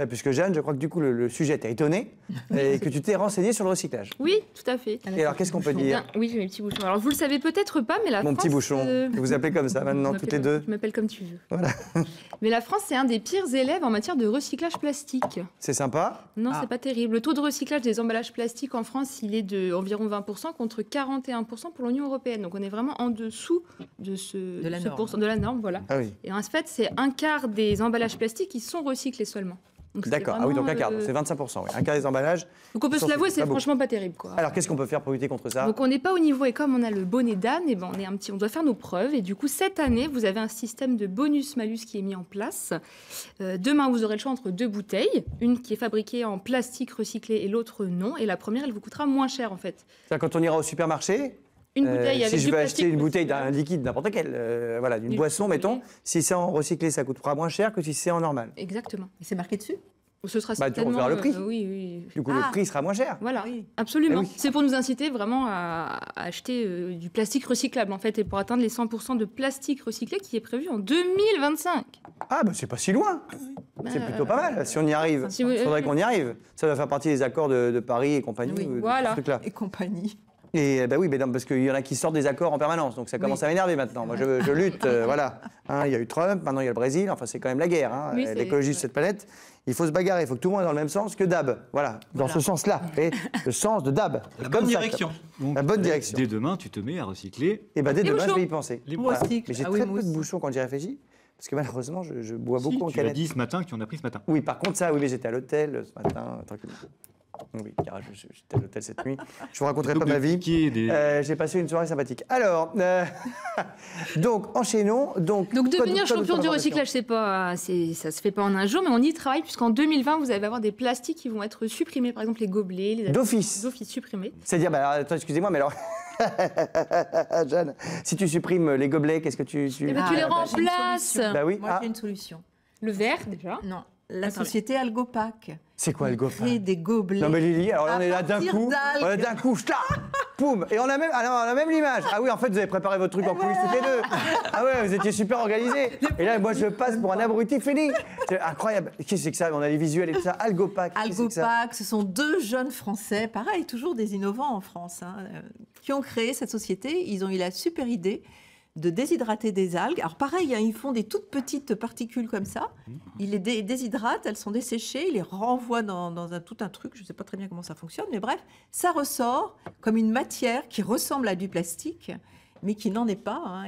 puisque Jeanne, je crois que du coup le sujet t'a étonné et que tu t'es renseignée sur le recyclage. Oui, tout à fait. Et alors, qu'est-ce qu'on peut dire? Oui, j'ai mes petits bouchons. Alors, vous le savez peut-être pas, mais la Mon France... petit bouchon, que vous appelez comme ça maintenant, toutes les deux. Tu m'appelles comme tu veux. Voilà. Mais la France, c'est un des pires élèves en matière de recyclage plastique. C'est sympa. Non, c'est pas terrible. Le taux de recyclage des emballages plastiques en France, il est d'environ 20% contre 41% pour l'Union européenne. Donc, on est vraiment en dessous de la norme. Voilà. Ah oui. Et en fait, c'est un quart des emballages plastiques qui sont recyclés seulement. D'accord, ah oui, donc un quart, c'est 25%, oui. Un quart des emballages. Donc on peut se l'avouer, c'est franchement pas terrible, quoi. Alors qu'est-ce qu'on peut faire pour lutter contre ça? Donc on n'est pas au niveau, et comme on a le bonnet d'âne, et ben on doit faire nos preuves. Et du coup, cette année, vous avez un système de bonus-malus qui est mis en place. Demain, vous aurez le choix entre deux bouteilles, une qui est fabriquée en plastique recyclé et l'autre non. Et la première, elle vous coûtera moins cher, en fait. C'est-à-dire quand on ira au supermarché, une bouteille avec si je veux acheter une bouteille recyclé. d'un liquide, n'importe quel, voilà, d'une boisson, mettons, si c'est en recyclé, ça coûtera moins cher que si c'est en normal. Exactement. Et c'est marqué dessus? Ce sera Tu certainement... refais le prix. Oui. Du coup, le prix sera moins cher. Voilà, Oui. absolument. Eh oui. C'est pour nous inciter vraiment à acheter du plastique recyclable, en fait, et pour atteindre les 100% de plastique recyclé qui est prévu en 2025. Ah, bah c'est pas si loin. C'est plutôt pas mal, si on y arrive. Il faudrait qu'on y arrive. Ça va faire partie des accords de Paris et compagnie. Oui, voilà. Ce truc-là. Et compagnie. Et bah oui, mais non, parce qu'il y en a qui sortent des accords en permanence, donc ça commence à m'énerver maintenant. Moi, je lutte, voilà. Hein, il y a eu Trump, maintenant il y a le Brésil, enfin c'est quand même la guerre. Hein, Oui, l'écologie de cette planète, il faut se bagarrer, il faut que tout le monde aille dans le même sens que DAB. Voilà, dans ce sens-là, et le sens de DAB. La bonne direction. La bonne direction. Dès demain, tu te mets à recycler. Et bah dès demain, bouchons. je vais y penser. Moi aussi. Mais j'ai Ah oui, très moi peu de aussi. bouchons quand j'y réfléchis, parce que malheureusement, je bois beaucoup en Tu l'as canette. dit ce matin que tu en as pris ce matin. Oui, par contre, ça, oui, mais j'étais à l'hôtel ce matin, tranquille. Oui, car j'étais à l'hôtel cette nuit. Je vous raconterai pas ma vie. J'ai passé une soirée sympathique. Alors, donc, enchaînons. Donc Devenir champion du recyclage, ça se fait pas en un jour, mais on y travaille, puisqu'en 2020, vous allez avoir des plastiques qui vont être supprimés, par exemple les gobelets, les d'office supprimés. C'est-à-dire, bah, attends, excusez-moi, mais alors... Jeanne, si tu supprimes les gobelets, qu'est-ce que tu... Eh ben, tu les remplaces. Bah oui. Moi, j'ai une solution. Le verre, déjà. Non, la société Algopac. C'est quoi le Crée GoFundMe? des gobelets. Non mais Lily, alors là, on est là d'un partir coup, d'algues. poum, et on a même l'image. Ah oui, en fait, vous avez préparé votre truc en coulisses toutes les deux. Ah ouais, vous étiez super organisés. Et là, moi, je passe pour un abruti fini. C'est incroyable. Qu'est-ce que c'est que ça? On a les visuels et tout ça. Algopac. Algopac, ce sont deux jeunes Français, pareil, toujours des innovants en France, hein, qui ont créé cette société. Ils ont eu la super idée de déshydrater des algues. Alors pareil, hein, ils font des toutes petites particules comme ça. Ils les déshydratent, elles sont desséchées, ils les renvoient dans tout un truc. Je ne sais pas très bien comment ça fonctionne, mais bref, ça ressort comme une matière qui ressemble à du plastique, mais qui n'en est pas. Hein.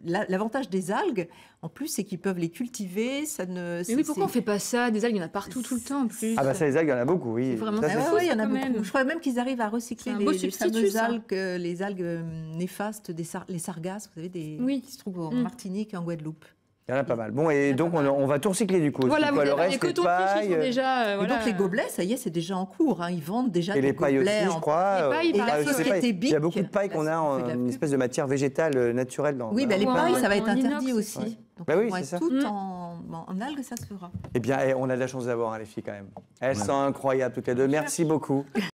L'avantage des algues, en plus, c'est qu'ils peuvent les cultiver. Mais oui, pourquoi on ne fait pas ça? Des algues, il y en a partout, tout le temps, en plus. Ah bah ça, les algues, il y en a beaucoup, oui. Vraiment, Ça, oui, il y en a quand beaucoup. même. Je crois même qu'ils arrivent à recycler C'est un beau les substitut, fameuses ça. algues, les algues néfastes, les sargasses, vous savez, qui se trouvent en Martinique et en Guadeloupe. Il y en a pas mal. Bon, et donc, on va tout recycler, du coup. Voilà, Quoi, vous le avez les reste, les cotons-tiges, ils pailles... sont déjà... Et voilà. donc les gobelets, ça y est, c'est déjà en cours. Hein. Ils vendent déjà Et des les pailles aussi, gobelets. je crois. Les pailles, Et la je sais pas, société il y a Bic, beaucoup de pailles qu'on a on fait de la en une pub. espèce de matière végétale naturelle. Oui, ben les Ouais, pailles, ça va en être inox, interdit aussi. ouais. Donc Bah oui, elles vont c'est être ça. toutes en algues, ça se fera. Eh bien, on a de la chance d'avoir, les filles, quand même. Elles sont incroyables, toutes les deux. Merci beaucoup.